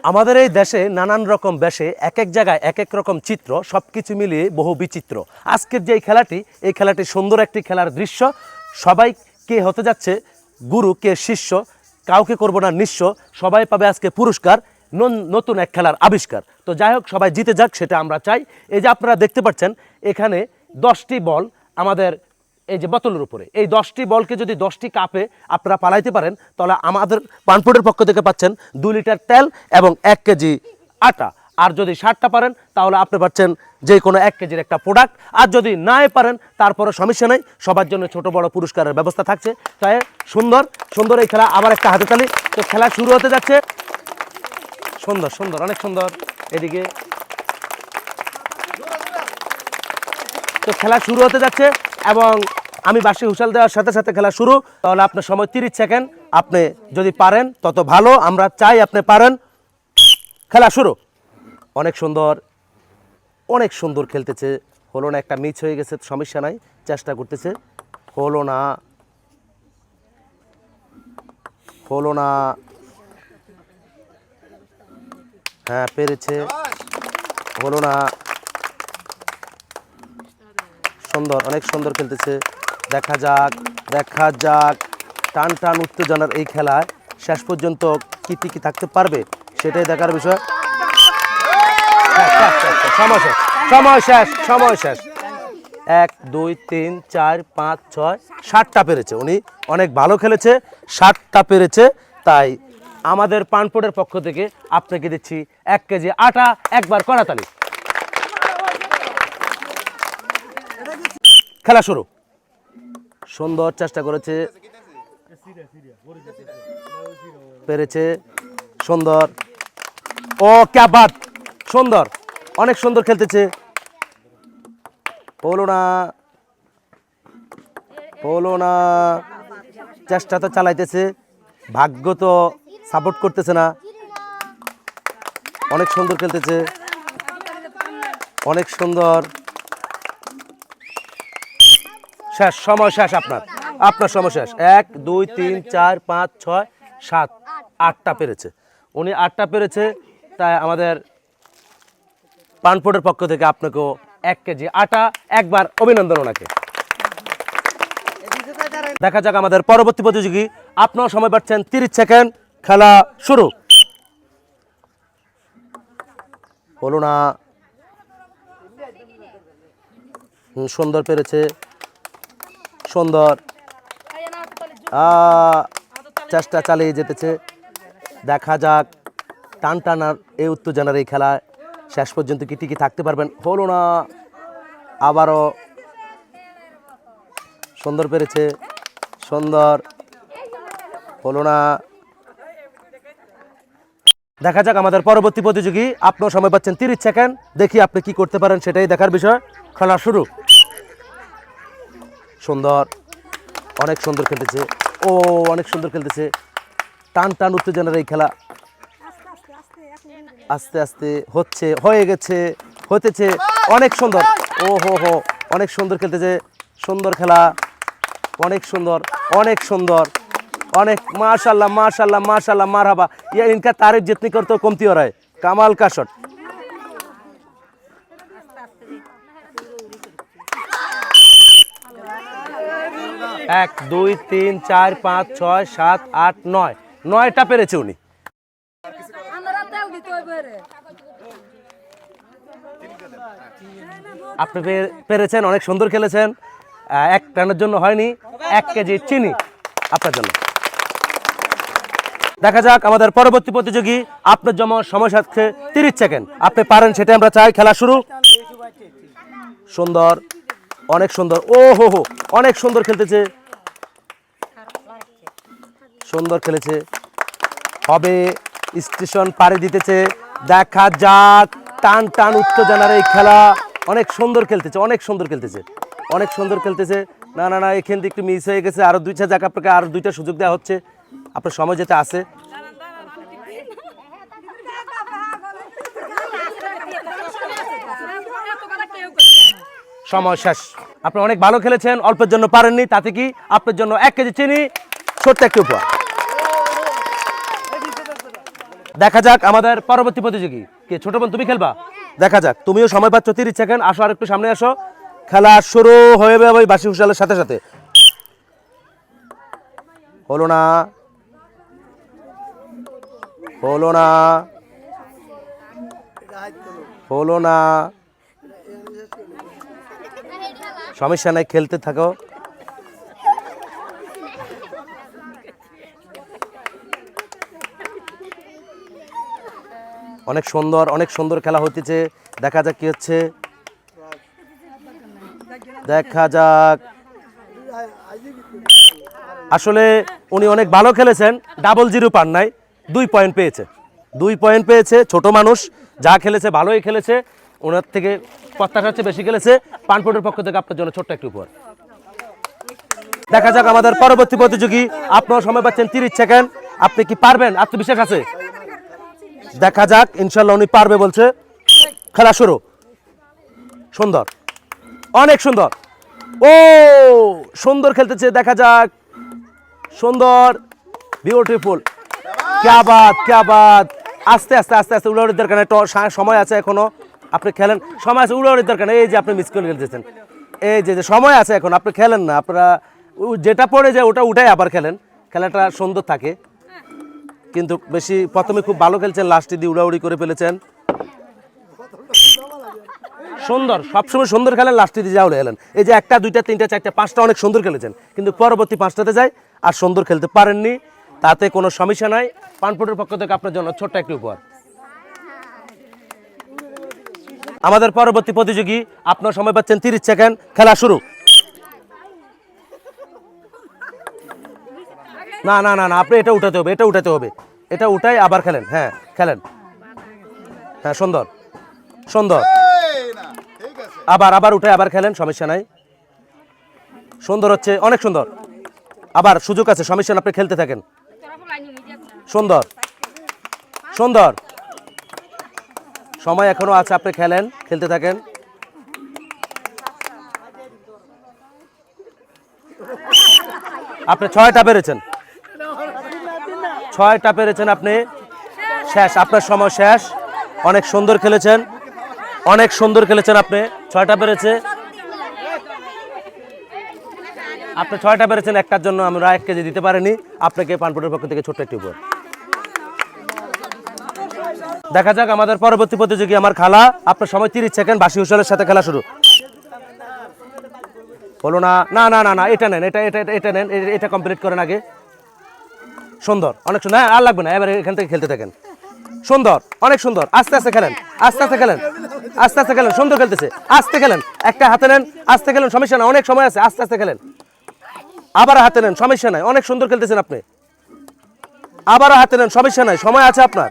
আমাদের এই দেশে নানান রকম বেশে এক এক জায়গায় এক এক রকম চিত্র, সব কিছু মিলিয়ে বহু বিচিত্র। আজকের যে এই খেলাটি সুন্দর একটি খেলার দৃশ্য। সবাই কে হতে যাচ্ছে গুরু, কে শিষ্য, কাউকে করব না নিঃস্ব। সবাই পাবে আজকে পুরস্কার, নতুন এক খেলার আবিষ্কার। তো যাই হোক, সবাই জিতে যাক সেটা আমরা চাই। এই যে আপনারা দেখতে পাচ্ছেন এখানে 10টি বল আমাদের এই যে বোতলের উপরে, এই 10টি বলকে যদি 10টি কাপে আপনারা পালাইতে পারেন তাহলে আমাদের পানপুরের পক্ষ থেকে পাচ্ছেন 2 লিটার তেল এবং 1 কেজি আটা। আর যদি 60টা পারেন তাহলে আপনি পাচ্ছেন যে কোনো 1 কেজির একটা প্রোডাক্ট। আর যদি নাই পারেন তারপরে সমস্যা নেই, সবার জন্য ছোট বড় পুরস্কারের ব্যবস্থা থাকছে। তাই সুন্দর সুন্দর এই খেলা, আবার একটা হাতে তালি। তো খেলা শুরু হতে যাচ্ছে। সুন্দর সুন্দর, অনেক সুন্দর। এদিকে তো খেলা শুরু হতে যাচ্ছে এবং আমি বাঁশি হুঁশাল দেওয়ার সাথে সাথে খেলা শুরু। তাহলে আপনার সময় 30 সেকেন্ড। আপনি যদি পারেন তত ভালো, আমরা চাই আপনি পারেন। খেলা শুরু। অনেক সুন্দর, অনেক সুন্দর খেলতেছে। হলো না, একটা মিস হয়ে গেছে, সমস্যা নাই, চেষ্টা করতেছে। হলো না, হলো না। হ্যাঁ পেরেছে, হলো না। সুন্দর, অনেক সুন্দর খেলতেছে। দেখা যাক, দেখা যাক। টান টান উত্তেজনার এই খেলায় শেষ পর্যন্ত কি টিকে থাকতে পারবে সেটাই দেখার বিষয়। সময় শেষ, সময় শেষ, সময় শেষ। 1 2 3 4 5 6 7টা পেরেছে। উনি অনেক ভালো খেলেছে, 7টা পেরেছে। তাই আমাদের পানপোর্টের পক্ষ থেকে আপনাকে দিচ্ছি 1 কেজি আটা। একবার করাতালি। খেলা শুরু। সুন্দর চেষ্টা করেছে, পেরেছে। সুন্দর, ও ক্যা বাত, সুন্দর, অনেক সুন্দর খেলতেছে। হলো না, হলো না। চেষ্টা তো চালাইতেছে, ভাগ্য তো সাপোর্ট করতেছে না। অনেক সুন্দর খেলতেছে, অনেক সুন্দর। শেষ, সময় শেষ। আপনার সময় শেষ। 1 2 3 4 5 6 7 8টা পেরেছে। উনি 8টা পেরেছে। তাই আমাদের পানপোর্টের পক্ষ থেকে আপনাকেও 1 কেজি আটা। একবার অভিনন্দন ওনাকে। দেখা যাক আমাদের পরবর্তী প্রতিযোগী। আপনার সময় পাচ্ছেন 30 সেকেন্ড। খেলা শুরু। হলো না, সুন্দর পেরেছে, সুন্দর। চেষ্টা চালিয়ে যেতেছে। দেখা যাক টান টানার এই উত্তেজনার এই খেলায় শেষ পর্যন্ত কি টিকে থাকতে পারবেন। হলো না, আবারও সুন্দর পেরেছে, সুন্দর। হলো না। দেখা যাক আমাদের পরবর্তী প্রতিযোগী। আপনার সময় পাচ্ছেন 30 সেকেন্ড। দেখি আপনি কি করতে পারেন সেটাই দেখার বিষয়। খেলা শুরু। সুন্দর, অনেক সুন্দর খেলতেছে। ও অনেক সুন্দর খেলতেছে। টান টান উত্তেজনার এই খেলা আস্তে আস্তে হচ্ছে, হয়ে গেছে, হতেছে। অনেক সুন্দর, ও হো হো, অনেক সুন্দর খেলতেছে। সুন্দর খেলা, অনেক সুন্দর, অনেক সুন্দর, অনেক। माशाल्लाह माशाल्लाह माशाल्लाह मारहबा। ये इनका तारीफ जितनी कर तो कमती हो रहा है। कमाल का शॉट। এক 2 3 4 5 6 7 8 9 9টা পেরেছে উনি। আপনি পেরেছেন, অনেক সুন্দর খেলেছেন। 1 রানের জন্য হয়নি, 1 কেজি চিনি আপনার জন্য। দেখা যাক আমাদের পরবর্তী প্রতিযোগী। আপনার জন্য সময় সাথে 30 সেকেন্ড। আপনি পারেন সেটা আমরা চাই। খেলা শুরু। সুন্দর, অনেক সুন্দর। ও হো হো, অনেক সুন্দর খেলতেছে, সুন্দর খেলেছে। হবে, স্টেশন পাড়ি দিতেছে। দেখা যাক টান টান উত্তেজনার এই খেলা। অনেক সুন্দর খেলতেছে, অনেক সুন্দর খেলতেছে, অনেক সুন্দর খেলতেছে। না না না, এখান থেকে একটু মিস হয়ে গেছে। আরো 2টা যাক, আপনাকে আরো 2টা সুযোগ দেওয়া হচ্ছে। আপনার সময় যেতে আছে। সময় শেষ। আপনি অনেক ভালো খেলেছেন, অল্পের জন্য পারেননি। তাতে কি আপনার জন্য 1 কেজি চিনি, ছোট্ট একটু উপহার। দেখা যাক আমাদের পরবর্তী প্রতিযোগী কে। ছোট বোন তুমি খেলবা? দেখা যাক, তুমিও সময় পাচ্ছ 30 সেকেন্ড। আসো আর একটু সামনে আসো। খেলা শুরু হয়ে যাবে বাঁশি হুঁশিয়ালের সাথে সাথে। হলো না, হলো না, হলো না, সমস্যা নাই, খেলতে থাকো। অনেক সুন্দর, অনেক সুন্দর খেলা হতেছে। দেখা যাক কি হচ্ছে, দেখা যাক। আসলে উনি অনেক ভালো খেলেছেন, ডাবল জিরো পান নাই, 2 পয়েন্ট পেয়েছে, 2 পয়েন্ট পেয়েছে। ছোট মানুষ যা খেলেছে ভালোই খেলেছে, ওনার থেকে প্রত্যাশা হচ্ছে বেশি খেলেছে। পানপুরের পক্ষ থেকে আপনার জন্য ছোট্ট একটু উপহার। দেখা যাক আমাদের পরবর্তী প্রতিযোগী। আপনার সময় পাচ্ছেন 30 সেকেন্ড। আপনি কি পারবেন? আত্মবিশ্বাস আছে? দেখা যাক, ইনশাল্লাহ উনি পারবে বলছে। খেলা শুরু। সুন্দর, অনেক সুন্দর, ও সুন্দর খেলতেছে। দেখা যাক, সুন্দর, বিউটিফুল, ক্যা বাত, ক্যা বাত। আস্তে আস্তে আস্তে আস্তে, উড়াউড়ির দরকার নেই, সময় আছে এখনো, আপনি খেলেন, সময় আছে, উড়াউড়ির দরকার নেই। এই যে আপনি মিস করে খেলতেছেন, এই যে সময় আছে এখন, আপনি খেলেন না, আপনারা যেটা পড়ে যায় ওটা উঠাই আবার খেলেন, খেলাটা সুন্দর থাকে। কিন্তু বেশি প্রথমে খুব ভালো খেলছেন, লাস্টে দিয়ে উড়াউড়ি করে ফেলেছেন। সুন্দর, সবসময় সুন্দর খেলেন, লাস্টে দিয়ে যাও এলেন। এই যে 1টা 2টা 3টা 4টা 5টা অনেক সুন্দর খেলেছেন, কিন্তু পরবর্তী 5টাতে যায় আর সুন্দর খেলতে পারেননি, তাতে কোনো সমস্যা নাই। পানপুরের পক্ষ থেকে আপনার জন্য ছোট্ট একটি উপহার। আমাদের পরবর্তী প্রতিযোগী, আপনার সময় পাচ্ছেন 30 সেকেন্ড। খেলা শুরু। না না না না, আপনি এটা উঠাতে হবে, এটা উঠাতে হবে, এটা উঠাই আবার খেলেন। হ্যাঁ খেলেন, হ্যাঁ সুন্দর সুন্দর, আবার আবার উঠে আবার খেলেন, সমস্যা নাই। সুন্দর হচ্ছে, অনেক সুন্দর, আবার সুযোগ আছে, সমস্যা না, আপনি খেলতে থাকেন। সুন্দর সুন্দর, সময় এখনো আছে, আপনি খেলেন, খেলতে থাকেন। আপনি 6টা পেরেছেন, 6টা পেরেছেন আপনি। শেষ, আপনার সময় শেষ। অনেক সুন্দর খেলেছেন, অনেক সুন্দর খেলেছেন আপনি। 6টা পেরেছে, আপনি 6টা পেরেছেন। একটার জন্য আমরা 1 কেজি দিতে পারিনি আপনাকে, পানপুরের পক্ষ থেকে ছোট্ট একটি উপহার। দেখা যাক আমাদের পরবর্তী প্রতিযোগী, আমার খালা। আপনার সময় 30 সেকেন্ড। বাঁশি হুঁশিয়ালের সাথে খেলা শুরু। হলো না, না না না না, এটা নেন, এটা এটা এটা নেন, এটা কমপ্লিট করেন আগে। সুন্দর, অনেক সুন্দর, হ্যাঁ আর লাগবে না, এবার এখান থেকে খেলতে থাকেন। সুন্দর, অনেক সুন্দর, আস্তে আস্তে খেলেন, আস্তে আস্তে খেলেন, আস্তে আস্তে খেলেন, সুন্দর খেলতেছে, আস্তে খেলেন, একটা হাতে নেন, আস্তে খেলেন, সমস্যা নাই, অনেক সময় আছে, আস্তে আস্তে খেলেন, আবারও হাতে নেন, সমস্যা নাই, অনেক সুন্দর খেলতেছেন আপনি, আবারও হাতে নেন, সমস্যা নাই, সময় আছে আপনার,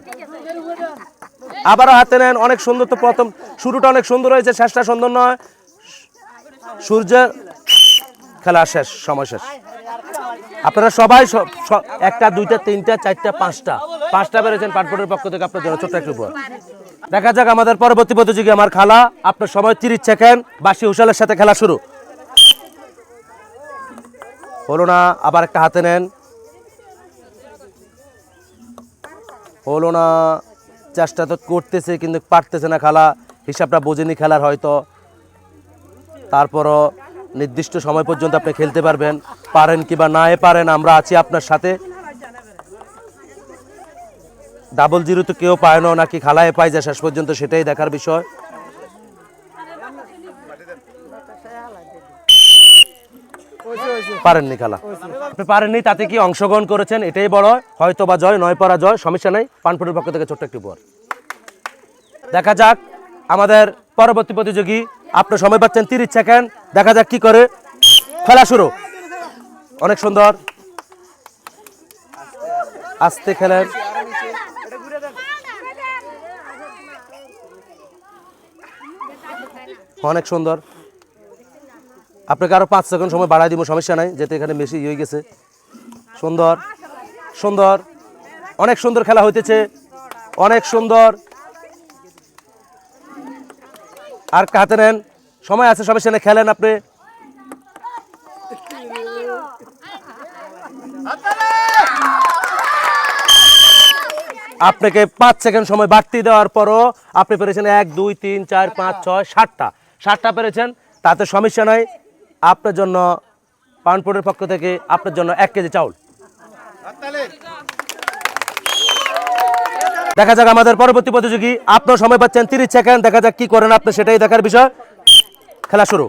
আবারও হাতে নেন, অনেক সুন্দর। তো প্রথম শুরুটা অনেক সুন্দর হয়েছে, শেষটা সুন্দর নয়। সূর্যের খেলা শেষ, সময় শেষ। আপনারা সবাই 1টা 2টা 3টা 4টা 5টা পেরেছেন। পানপুরের পক্ষ থেকে আপনার জন্য ছোট্ট একটু উপহার। দেখা যাক আমাদের পরবর্তী প্রতিযোগী, আমার খালা। আপনার সময় 30 সেকেন্ড। বাঁশি হুঁশিয়ালের সাথে খেলা শুরু। হলো না, আবার একটা হাতে নেন, হলো না, চেষ্টা তো করতেছে কিন্তু পারতেছে না খালা, হিসাবটা বোঝেনি খেলার হয়তো। তারপরও নির্দিষ্ট সময় পর্যন্ত আপনি খেলতে পারবেন, পারেন কিংবা নাই পারেন, আমরা আছি আপনার সাথে। ডাবল জিরো তো কেউ পায় না, নাকি খালায় পায় যায় শেষ পর্যন্ত, সেটাই দেখার বিষয়। পারেননি খেলা, আপনি পারেননি, তাতে কি অংশগ্রহণ করেছেন, এটাই বড়। হয়তো বা জয়, নয় পরা জয়, সমস্যা নেই। পানপুরের পক্ষ থেকে ছোট্ট একটি উপহার। দেখা যাক আমাদের পরবর্তী প্রতিযোগী। আপনার সময় পাচ্ছেন 30 সেকেন্ড। দেখা যাক কি করে। খেলা শুরু। অনেক সুন্দর, আস্তে খেলেন, অনেক সুন্দর। আপনাকে আরো 5 সেকেন্ড সময় বাড়াই দিব, সমস্যা নাই, যেতে এখানে বেশি হয়ে গেছে। সুন্দর সুন্দর, অনেক সুন্দর খেলা হইতেছে, অনেক সুন্দর। আর হাতে নেন, সময় আছে, সমস্যা নেই, খেলেন আপনি। আপনাকে 5 সেকেন্ড সময় বাড়তি দেওয়ার পরও আপনি পেরেছেন 1 2 3 4 5 6 7টা পেরেছেন, তাতে সমস্যা নাই। আপনার জন্য পানপুরের পক্ষ থেকে আপনার জন্য 1 কেজি চাউল। দেখা যাক আমাদের পরবর্তী প্রতিযোগী, আপনার সময় পাচ্ছেন 30 সেকেন্ড। দেখা যাক কি করেন আপনি, সেটাই দেখার বিষয়। খেলা শুরু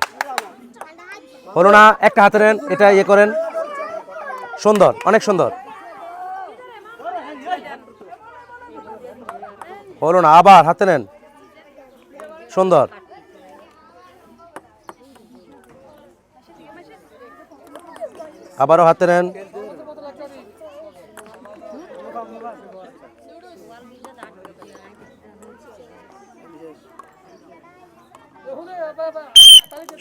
হলো না, একটা হাতে নেন, এটা ইয়ে করেন, সুন্দর, অনেক সুন্দর। হলো না, আবার হাতে নেন, সুন্দর। আবারও হাতে নেন,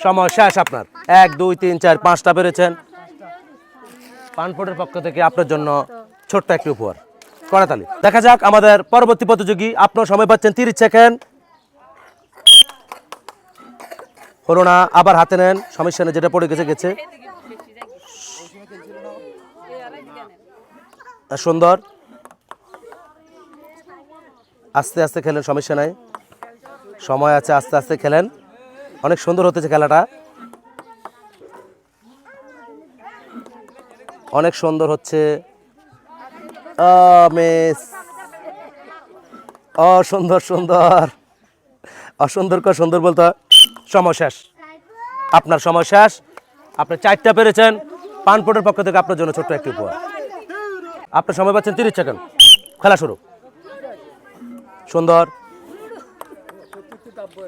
সময় শেষ আপনার। 1 2 3 4 5টা পেরেছেন। পানপোর্টের পক্ষ থেকে আপনার জন্য ছোট্ট একটি উপহার, করতালি। দেখা যাক আমাদের পরবর্তী প্রতিযোগী, আপনার সময় পাচ্ছেন 30 সেকেন্ড। হলো না, আবার হাতে নেন, সমস্যা নেই, যেটা পড়ে গেছে গেছে। সুন্দর, আস্তে আস্তে খেলেন, সমস্যা নাই, সময় আছে, আস্তে আস্তে খেলেন। অনেক সুন্দর হতেছে খেলাটা, অনেক সুন্দর হচ্ছে। সুন্দর সুন্দর, অসুন্দর কর সুন্দর বলতে হয়। সময় শেষ, আপনার সময় শেষ। আপনি 4টা পেরেছেন। পানপোর্টের পক্ষ থেকে আপনার জন্য ছোট্ট একটি উপহার। আপনার সময় পাচ্ছেন 30 সেকেন্ড। খেলা শুরু। সুন্দর,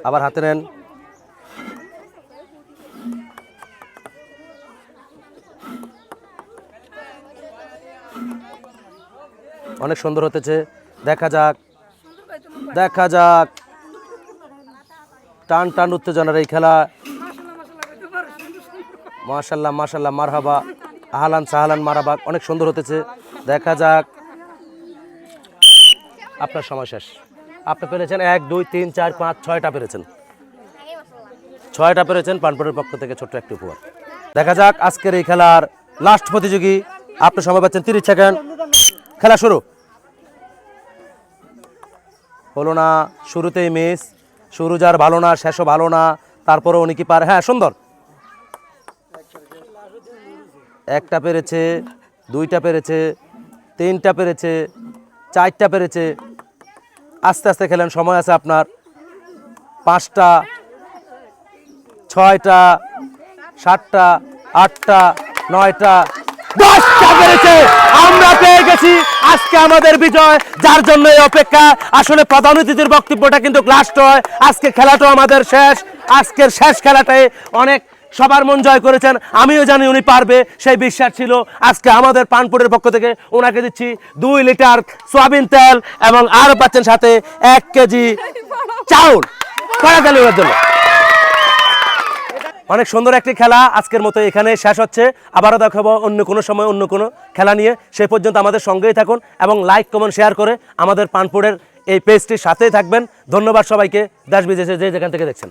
আবার হাতে নেন, অনেক সুন্দর হতেছে। দেখা যাক, দেখা যাক, টান টান উত্তেজনার এই খেলা। মাশাল্লাহ মাশাল্লাহ, মারহাবা, আহলান সাহলান, মারহাবা, অনেক সুন্দর হতেছে। দেখা যাক, আপনার সময় শেষ। আপনি পেরেছেন 1 2 3 4 5 6টা পেরেছেন, 6টা পেরেছেন। পানপুরের পক্ষ থেকে ছোট্ট একটি উপহার। দেখা যাক আজকের এই খেলার লাস্ট প্রতিযোগী, আপনি সময় পাচ্ছেন 30 সেকেন্ড। খেলা শুরু হলো না, শুরুতেই মিস। শুরু যার ভালো না, শেষও ভালো না, তারপরে উনি কি পারে? হ্যাঁ, সুন্দর। 1টা পেরেছে, 2টা পেরেছে, 3টা পেরেছে, 4টা পেরেছে। আস্তে আস্তে খেলেন, সময় আছে আপনার। 5টা, 6টা, 7টা, 8টা, 9টা, 10টা পেরেছে। আমরা পেয়ে গেছি আজকে আমাদের বিজয়, যার জন্য এই অপেক্ষা। আসলে প্রধান অতিথির বক্তব্যটা কিন্তু লাস্ট হয়, আজকে খেলাটাও আমাদের শেষ। আজকের শেষ খেলাটাই অনেক সবার মন জয় করেছেন। আমিও জানি উনি পারবে, সেই বিশ্বাস ছিল। আজকে আমাদের পানপুরের পক্ষ থেকে ওনাকে দিচ্ছি 2 লিটার সয়াবিন তেল এবং আরও পাচ্ছেন সাথে 1 কেজি চাউল। কড়াতালির জন্য অনেক সুন্দর একটি খেলা আজকের মতো এখানে শেষ হচ্ছে। আবারও দেখাবো অন্য কোনো সময় অন্য কোনো খেলা নিয়ে। সেই পর্যন্ত আমাদের সঙ্গেই থাকুন এবং লাইক কমেন্ট শেয়ার করে আমাদের পানপুরের এই পেজটির সাথেই থাকবেন। ধন্যবাদ সবাইকে, দেশ বিদেশে যে যেখান থেকে দেখছেন।